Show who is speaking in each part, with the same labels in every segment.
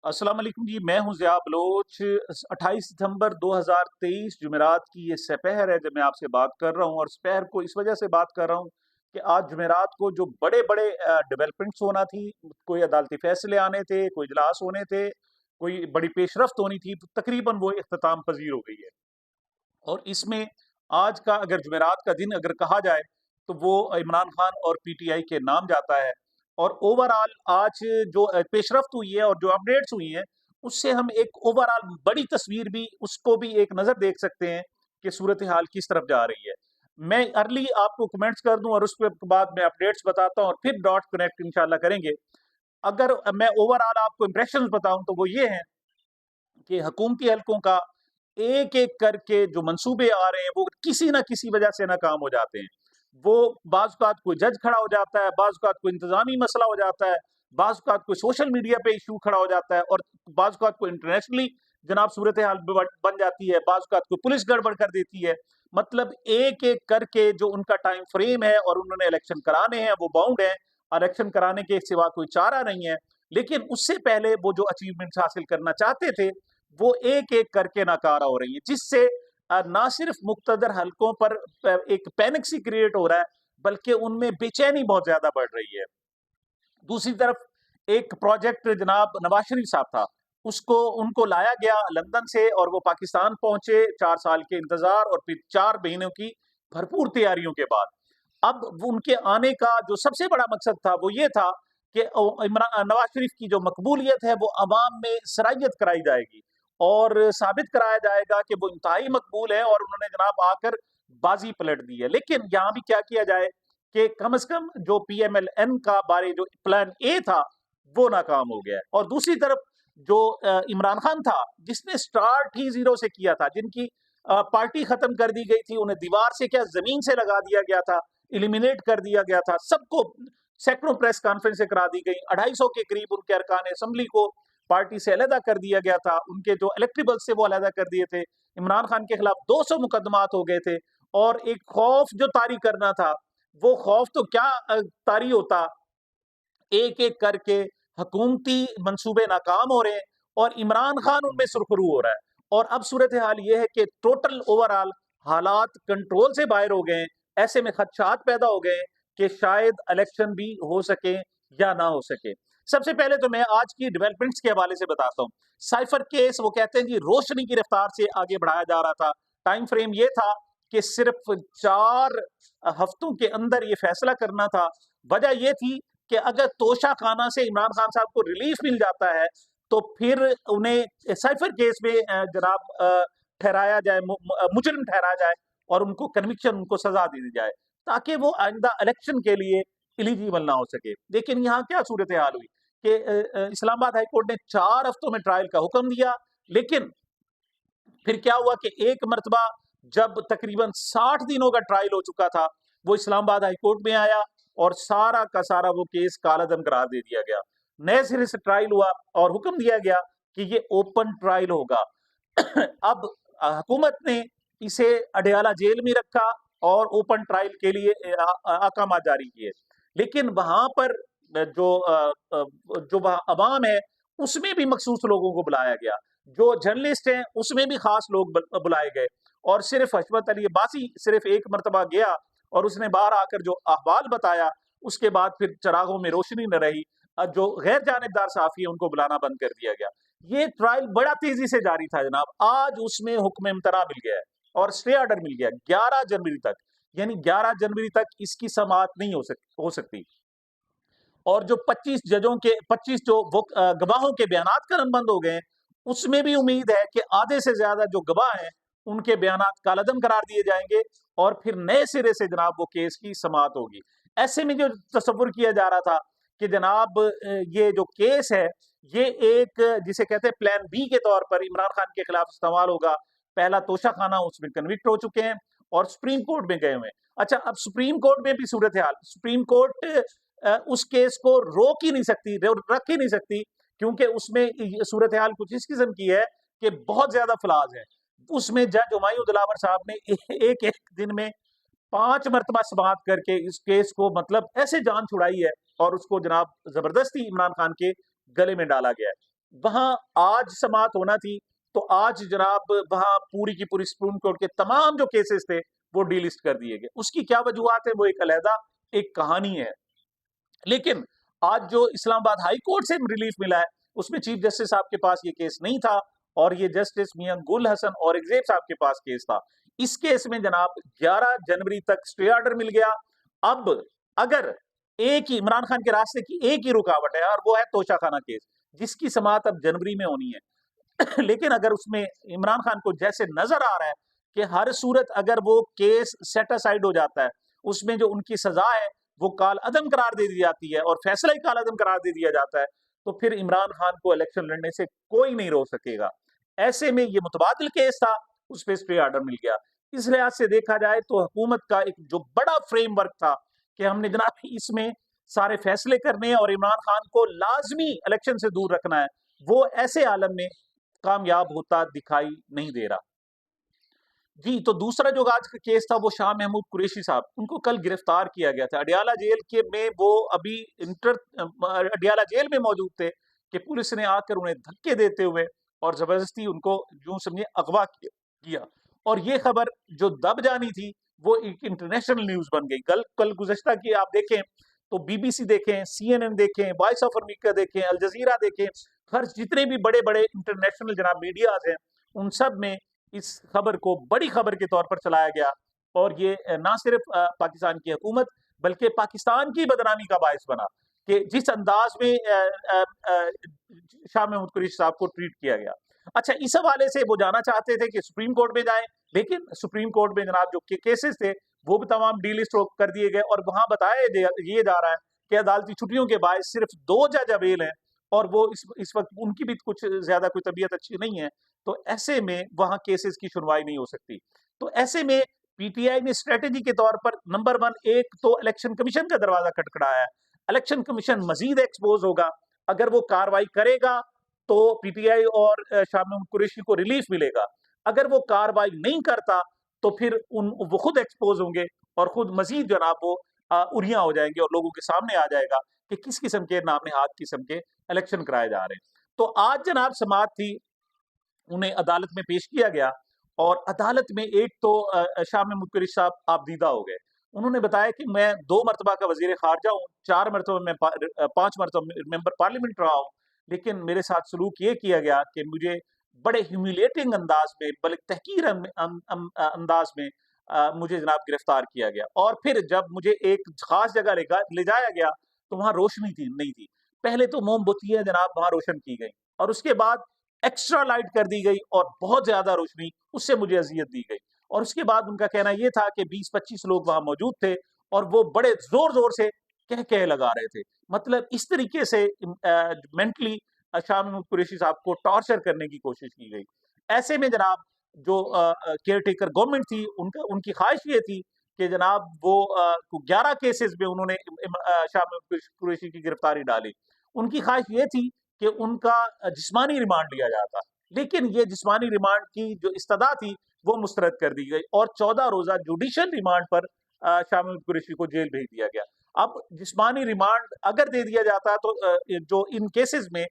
Speaker 1: अस्सलाम वालेकुम जी, मैं हूँ ज़िया बलोच। 28 सितंबर 2023 जुमेरात की ये सपहर है जब मैं आपसे बात कर रहा हूँ, और सपहर को इस वजह से बात कर रहा हूँ कि आज जुमेरात को जो बड़े-बड़े डेवलपमेंट्स होना थी, कोई अदालती फैसले आने थे, कोई इजलास होने थे, कोई बड़ी पेशरफ्त होनी थी, तो तकरीबन वो इख्तिताम पज़ीर हो गई है। और इसमें आज का अगर जुमेरात का दिन अगर कहा जाए, तो वो इमरान खान और पीटीआई के नाम जाता है। और ओवरऑल आज जो पेशरफ्त हुई है और जो अपडेट्स हुई हैं, उससे हम एक ओवरऑल बड़ी तस्वीर भी उसको भी एक नज़र देख सकते हैं कि सूरत-ए-हाल किस तरफ जा रही है। मैं अर्ली आपको कमेंट्स कर दूँ और उसके बाद मैं अपडेट्स बताता हूँ और फिर डॉट कनेक्ट इंशाल्लाह करेंगे। अगर मैं ओवरऑल आपको इंप्रेशंस बताऊँ तो वो ये हैं कि हुकूमती हलकों का एक-एक करके जो मंसूबे आ रहे हैं, वो किसी न किसी वजह से नाकाम हो जाते हैं। वो बाज़-औक़ात कोई जज खड़ा हो जाता है, बाज़-औक़ात कोई इंतज़ामी मसला हो जाता है, बाज़-औक़ात कोई सोशल मीडिया पे इश्यू खड़ा हो जाता है, और बाज़-औक़ात कोई इंटरनेशनली जनाब सूरत-ए-हाल बन जाती है, बाज़-औक़ात कोई पुलिस गड़बड़ कर देती है। मतलब एक-एक करके जो उनका टाइम फ्रेम है और उन्होंने इलेक्शन कराने हैं, वो बाउंड हैं। इलेक्शन कराने के सिवा कोई चारा नहीं है। लेकिन उससे पहले वो जो अचीवमेंट्स हासिल करना चाहते थे, वो एक-एक करके नाकारा हो रही हैं, जिससे ना सिर्फ मुक़्तदर हलकों पर एक पैनिक सी क्रिएट हो रहा है, बल्कि उनमें बेचैनी बहुत ज़्यादा बढ़ रही है। दूसरी तरफ एक प्रोजेक्ट जनाब नवाज़ शरीफ साहब था, उसको उनको लाया गया लंदन से और वो पाकिस्तान पहुँचे 4 साल के इंतज़ार और फिर 4 महीनों की भरपूर तैयारियों के बाद। अब वो उनके आने का जो सबसे बड़ा मकसद था, वो ये था कि नवाज़ शरीफ की जो मकबूलियत है, वो अवाम में सराहियत कराई जाएगी और साबित कराया जाएगा कि वो इंतहाई मकबूल हैं और उन्होंने जनाब आकर बाज़ी पलट दी है। लेकिन यहाँ भी क्या किया जाए कि कम से कम जो पीएमएलएन का बारे जो प्लान ए था, वो नाकाम हो गया है। और दूसरी तरफ जो इमरान खान था, जिसने स्टार्ट ही ज़ीरो से किया था, जिनकी पार्टी खत्म कर दी गई थी, उन्हें दीवार से क्या ज़मीन से लगा दिया गया था, एलिमिनेट कर दिया गया था, सबको सैकड़ों प्रेस कॉन्फ्रेंसें करा दी गई, 250 के करीब उनके अरकान असेंबली को पार्टी से अलहदा कर दिया गया था, उनके जो इलेक्टेबल्स थे वो अलहदा कर दिए थे, इमरान खान के खिलाफ 200 मुकदमात हो गए थे, और एक खौफ जो तारी करना था, वो खौफ तो क्या तारी होता, एक-एक करके हुकूमती मंसूबे नाकाम हो रहे हैं और इमरान खान उनमें सुरखरू हो रहा है। और अब सूरत-ए-हाल ये है कि टोटल ओवरऑल हालात कंट्रोल से बाहर हो गए हैं। ऐसे में खदशात पैदा हो गए हैं कि शायद इलेक्शन भी हो सके या ना हो सके। सबसे पहले तो मैं आज की डेवलपमेंट्स के हवाले से बताता हूँ। साइफर केस वो कहते हैं जी रोशनी की रफ्तार से आगे बढ़ाया जा रहा था। टाइम फ्रेम ये था कि सिर्फ 4 हफ्तों के अंदर ये फैसला करना था। वजह ये थी कि अगर तोशा खाना से इमरान खान साहब को रिलीफ मिल जाता है, तो फिर उन्हें साइफर केस में जनाब ठहराया जाए, मुजरिम ठहराया जाए और उनको कन्विक्शन, उनको सजा दे दी जाए, ताकि वो आइंदा इलेक्शन के लिए एलिजिबल ना हो सके। लेकिन यहाँ क्या सूरत हाल हुई कि इस्लामाबाद हाई कोर्ट ने 4 हफ्तों में ट्रायल का हुक्म दिया, लेकिन फिर क्या हुआ कि एक मर्तबा जब तकरीबन 60 दिनों का ट्रायल हो चुका था, वो इस्लामाबाद हाई कोर्ट में आया और सारा का सारा वो केस कालादम करार दे दिया गया। नए सिरे से ट्रायल हुआ और हुक्म दिया गया कि ये ओपन ट्रायल होगा। अब हुकूमत ने इसे अडयाला जेल में रखा और ओपन ट्रायल के लिए अहकाम जारी किए। लेकिन वहाँ पर जो वहाँ अवाम है, उसमें भी मखसूस लोगों को बुलाया गया। जो जर्नलिस्ट हैं, उसमें भी खास लोग बुलाए गए, और सिर्फ हशमत अली अब्बासी सिर्फ एक मर्तबा गया और उसने बाहर आकर जो अहवाल बताया, उसके बाद फिर चरागों में रोशनी न रही। जो गैर जानिबदार सहाफ़ी है, उनको बुलाना बंद कर दिया गया। ये ट्रायल बड़ा तेज़ी से जारी था जनाब। आज उसमें हुक्म इम्तना मिल गया है और स्टे ऑर्डर मिल गया है 11 जनवरी तक। यानी 11 जनवरी तक इसकी समाअत नहीं हो सकती। और जो 25 जो वो गवाहों के बयानात कलमबंद हो गए हैं, उसमें भी उम्मीद है कि आधे से ज़्यादा जो गवाह हैं, उनके बयानात कालअदम करार दिए जाएँगे और फिर नए सिरे से जनाब वो केस की समाअत होगी। ऐसे में जो तसव्वुर किया जा रहा था कि जनाब ये जो केस है, ये एक जिसे कहते हैं प्लान बी के तौर पर इमरान खान के खिलाफ इस्तेमाल होगा। पहला तोशाखाना, उसमें कन्विक्ट हो चुके हैं और सुप्रीम कोर्ट में गए हुए हैं। अच्छा, अब सुप्रीम कोर्ट में भी सूरत-ए-हाल, सुप्रीम कोर्ट उस केस को रोक ही नहीं सकती, रख ही नहीं सकती, क्योंकि उसमें सूरत-ए-हाल कुछ इस किस्म की है कि बहुत ज़्यादा फ्लॉज़ हैं। उसमें जज हुमायूं दिलावर साहब ने एक-एक दिन में 5 मर्तबा समाअत करके इस केस को मतलब ऐसे जान छुड़ाई है और उसको जनाब ज़बरदस्ती इमरान खान के गले में डाला गया है। वहाँ आज समाअत होना थी, तो आज जनाब वहाँ पूरी की पूरी सुप्रीम कोर्ट के तमाम जो केसेस थे, वो डीलिस्ट कर दिए गए। उसकी क्या वजूहात है, वो एक अलहदा एक कहानी है। लेकिन आज जो इस्लामाबाद हाई कोर्ट से रिलीफ मिला है, उसमें चीफ जस्टिस साहब के पास ये केस नहीं था और ये जस्टिस मियां गुल हसन औरंगजेब साहब के पास केस था। इस केस में जनाब 11 जनवरी तक स्टे ऑर्डर मिल गया। अब अगर एक ही इमरान खान के रास्ते की एक ही रुकावट है और वो है तोशाखाना केस, जिसकी समाअत अब जनवरी में होनी है। लेकिन अगर उसमें इमरान खान को जैसे नजर आ रहा है कि हर सूरत अगर वो केस सेट असाइड हो जाता है, उसमें जो उनकी सजा है वो काल अदम करार दे दी जाती है और फैसला ही काल अदम करार दे दिया जाता है, तो फिर इमरान खान को इलेक्शन लड़ने से कोई नहीं रोक सकेगा। ऐसे में ये मुतबादिल केस था, उस पर स्टे ऑर्डर मिल गया। इस लिहाज से देखा जाए तो हुकूमत का एक जो बड़ा फ्रेमवर्क था कि हमने जनाब इसमें सारे फैसले करने हैं और इमरान खान को लाजमी इलेक्शन से दूर रखना है, वो ऐसे आलम में कामयाब होता दिखाई नहीं दे रहा। जी, तो दूसरा जो आज का केस था वो शाह महमूद कुरैशी साहब, उनको कल गिरफ्तार किया गया था। अडियाला जेल के में वो अभी अडियाला जेल में मौजूद थे कि पुलिस ने आकर उन्हें धक्के देते हुए और ज़बरदस्ती उनको यूँ समझिए अगवा किया। और ये खबर जो दब जानी थी, वो एक इंटरनेशनल न्यूज़ बन गई। कल कल गुज़श्ता की आप देखें तो बीबीसी देखें, सीएनएन देखें, वॉइस ऑफ अमेरिका देखें, अल जज़ीरा देखें, हर जितने भी बड़े-बड़े इंटरनेशनल जनाब मीडियाज़ हैं, उन सब में इस खबर को बड़ी खबर के तौर पर चलाया गया और ये ना सिर्फ पाकिस्तान की हुकूमत बल्कि पाकिस्तान की बदनामी का बायस बना कि जिस अंदाज में शाह महमूद कुरैशी साहब को ट्रीट किया गया। अच्छा, इस हवाले से वो जाना चाहते थे कि सुप्रीम कोर्ट में जाएं, लेकिन सुप्रीम कोर्ट में जनाब जो केसेस थे वो भी तमाम डीलिस्ट कर दिए गए और वहां बताया ये जा रहा है कि अदालती छुट्टियों के बाद सिर्फ 2 जज अवेल हैं और वो इस वक्त उनकी भी कुछ ज्यादा कोई तबीयत अच्छी नहीं है, तो ऐसे में वहां केसेस की सुनवाई नहीं हो सकती। तो ऐसे में पीटीआई ने स्ट्रेटेजी के तौर पर नंबर 1 एक तो इलेक्शन कमीशन का दरवाजा खटखड़ाया है। इलेक्शन कमीशन मजीद एक्सपोज होगा, अगर वो कार्रवाई करेगा तो पीटीआई और शाह महमूद कुरैशी को रिलीफ मिलेगा। अगर वो कार्रवाई नहीं करता तो फिर वो खुद एक्सपोज होंगे और खुद मजीद जनाब वो उरियां हो जाएंगे और लोगों के सामने आ जाएगा कि किस किस्म के नामे हाथ किस्म के इलेक्शन कराए जा रहे हैं। तो आज जनाब समाअत थी, उन्हें अदालत में पेश किया गया और अदालत में एक तो शाह महमूद कुरैशी साहब आपदीदा हो गए। उन्होंने बताया कि मैं 2 मरतबा का वज़ीर ख़ारिजा हूँ, 4 मरतबा मैं 5 मरतबा मेंबर पार्लियामेंट रहा हूँ, लेकिन मेरे साथ सलूक ये किया गया कि मुझे बड़े ह्यूमिलिएटिंग अंदाज़ में, बल्कि तहक़ीर अंदाज़ में मुझे जनाब गिरफ्तार किया गया और फिर जब मुझे एक ख़ास जगह ले जाया गया, तो वहाँ रोशनी नहीं थी। पहले तो मोमबत्तियाँ जनाब वहाँ रोशन की गई और उसके बाद एक्स्ट्रा लाइट कर दी गई और बहुत ज़्यादा रोशनी, उससे मुझे अज़ियत दी गई। और उसके बाद उनका कहना ये था कि 20-25 लोग वहाँ मौजूद थे और वो बड़े ज़ोर-ज़ोर से कह-कह लगा रहे थे। मतलब इस तरीके से मेंटली शाह महमूद कुरैशी साहब को टॉर्चर करने की कोशिश की गई। ऐसे में जनाब जो केयरटेकर गवर्नमेंट थी, उनकी ख़्वाहिश ये थी कि जनाब वो 11 केसेज़ में उन्होंने शाह महमूद कुरैशी की गिरफ्तारी डाली। उनकी ख़्वाहिश ये थी कि उनका जिस्मानी रिमांड लिया जाता। लेकिन ये जिस्मानी रिमांड की जो इस्तदा थी, वो मुस्तरद कर दी गई और 14 रोज़ा जुडिशियल रिमांड पर शाह महमूद कुरैशी को जेल भेज दिया गया। अब जिस्मानी रिमांड अगर दे दिया जाता तो जो इन केसेज़ में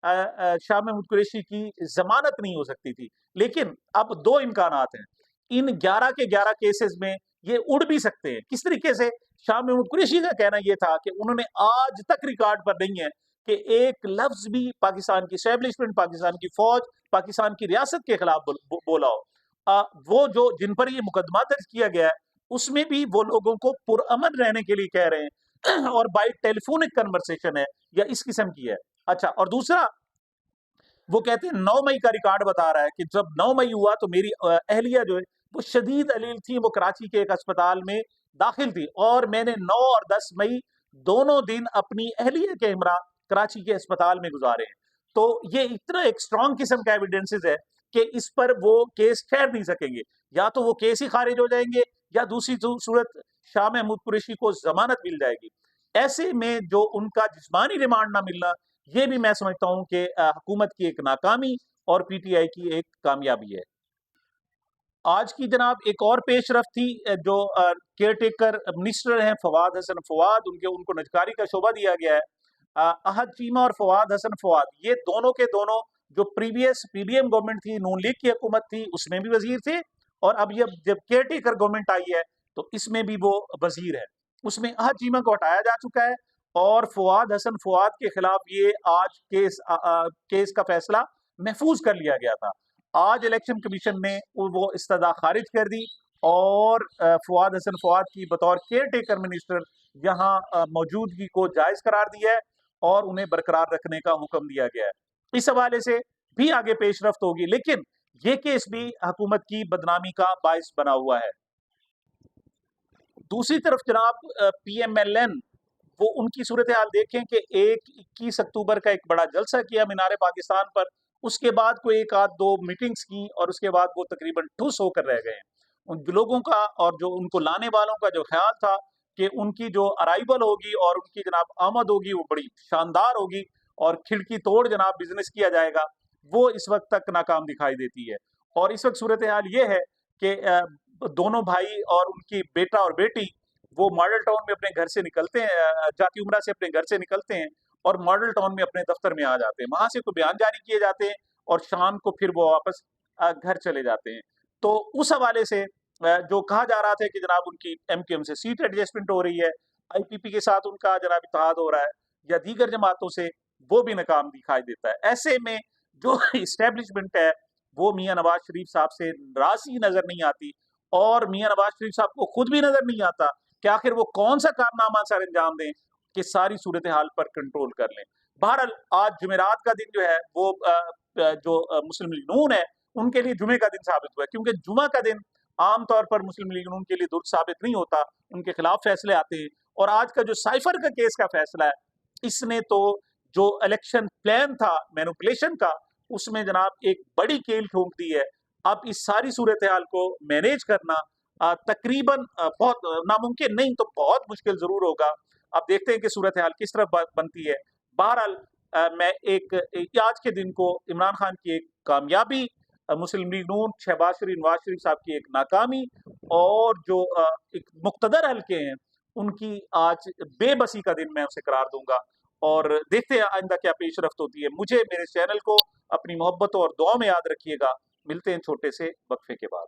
Speaker 1: शाह महमूद कुरैशी की ज़मानत नहीं हो सकती थी। लेकिन अब 2 इम्कानात हैं। इन 11 के 11 केसेज़ में ये उड़ भी सकते हैं। किस तरीके से? शाह महमूद कुरैशी का कहना ये था कि उन्होंने आज तक रिकॉर्ड पर नहीं है कि एक लफ्ज़ भी पाकिस्तान की एस्टेब्लिशमेंट, पाकिस्तान की फ़ौज, पाकिस्तान की रियासत के खिलाफ बोला हो। वो जो जिन पर ये मुकदमा दर्ज किया गया है, उसमें भी वो लोगों को पुरअमन रहने के लिए कह रहे हैं और बाय टेलीफ़ोनिक कन्वर्सेशन है या इस किस्म की है। अच्छा, और दूसरा वो कहते हैं 9 मई का रिकॉर्ड बता रहा है कि जब 9 मई हुआ तो मेरी अहलिया जो है वो शदीद अलील थी, वो कराची के एक अस्पताल में दाखिल थी और मैंने 9 और 10 मई दोनों दिन अपनी अहलिया के हमरा कराची के अस्पताल में गुजारे हैं। तो ये इतना एक स्ट्रॉन्ग किस्म का एविडेंसेस है कि इस पर वो केस ठहर नहीं सकेंगे। या तो वो केस ही खारिज हो जाएंगे या दूसरी सूरत शाह महमूद कुरैशी को जमानत मिल जाएगी। ऐसे में जो उनका जिस्मानी रिमांड ना मिलना, ये भी मैं समझता हूँ कि हुकूमत की एक नाकामी और पीटीआई की एक कामयाबी है। आज की जनाब एक और पेशरफ्त थी जो केयरटेकर मिनिस्टर हैं फवाद हसन फवाद, उनको निजकारी का शोबा दिया गया है। अहद चीमा और फवाद हसन फवाद, ये दोनों के दोनों जो प्रीवियस पीडीएम गवर्नमेंट थी, नून लीग की हुकूमत थी, उसमें भी वजीर थे, और अब ये जब केयरटेकर गवर्नमेंट आई है तो इसमें भी वो वजीर है। उसमें अहद चीमा को हटाया जा चुका है और फवाद हसन फवाद के खिलाफ ये आज केस का फैसला महफूज कर लिया गया था। आज इलेक्शन कमीशन ने वो इस्तदा खारिज कर दी और फवाद हसन फवाद की बतौर केयर टेकर मिनिस्टर यहाँ मौजूदगी को जायज करार दिया है और उन्हें बरकरार रखने का हुक्म दिया गया है। इस हवाले से भी आगे पेशरफ्त होगी, लेकिन ये केस भी हुकूमत की बदनामी का बायस बना हुआ है। दूसरी तरफ जनाब पीएमएलएन, वो उनकी सूरत हाल देखें कि 21 अक्टूबर का एक बड़ा जलसा किया मीनार पाकिस्तान पर, उसके बाद कोई एक आध दो मीटिंग्स की और उसके बाद वो तकरीबन ठुस होकर रह गए। उन लोगों का और जो उनको लाने वालों का जो ख्याल था कि उनकी जो अराइवल होगी और उनकी जनाब आमद होगी वो बड़ी शानदार होगी और खिड़की तोड़ जनाब बिजनेस किया जाएगा, वो इस वक्त तक नाकाम दिखाई देती है। और इस वक्त सूरत हाल ये है कि दोनों भाई और उनकी बेटा और बेटी वो मॉडल टाउन में अपने घर से निकलते हैं, जाती उम्रा से अपने घर से निकलते हैं और मॉडल टाउन में अपने दफ्तर में आ जाते हैं। वहां से कोई बयान जारी किए जाते हैं और शाम को फिर वो वापस घर चले जाते हैं। तो उस हवाले से जो कहा जा रहा था कि जनाब उनकी एमक्यूएम से सीट एडजस्टमेंट हो रही है, आईपीपी के साथ उनका जनाब इत्तेहाद हो रहा है या दीगर जमातों से, वो भी नाकाम दिखाई देता है। ऐसे में जो इस्टेब्लिशमेंट है वो मियां नवाज शरीफ साहब से राजी नजर नहीं आती और मियां नवाज शरीफ साहब को खुद भी नजर नहीं आता कि आखिर वो कौन सा कारनामा सर अंजाम दें कि सारी सूरत हाल पर कंट्रोल कर लें। बहरहाल आज जुमेरात का दिन जो है वो जो मुस्लिम लीग नून है उनके लिए जुमे का दिन साबित हुआ है, क्योंकि जुमा का दिन आमतौर पर मुस्लिम लीग नून के लिए दुरुस्त साबित नहीं होता, उनके खिलाफ फैसले आते हैं। और आज का जो साइफर का केस का फैसला है, इसने तो जो इलेक्शन प्लान था मैनिपुलेशन का, उसमें जनाब एक बड़ी कील ठोक दी है। अब इस सारी सूरत हाल को मैनेज करना तकरीबन बहुत नामुमकिन नहीं तो बहुत मुश्किल जरूर होगा। अब देखते हैं कि सूरत हाल किस तरह बनती है। बहरहाल मैं आज के दिन को इमरान खान की एक कामयाबी, मुस्लिम लीग नून, शहबाज शरीफ, नवाज शरीफ साहब की एक नाकामी और जो एक मुक्तदर हल्के हैं उनकी आज बेबसी का दिन मैं उसे करार दूंगा। और देखते हैं आइंदा क्या पेशरफ्त होती है। मुझे मेरे चैनल को अपनी मोहब्बतों और दुआ में याद रखिएगा। मिलते हैं छोटे से वक्फे के बाद।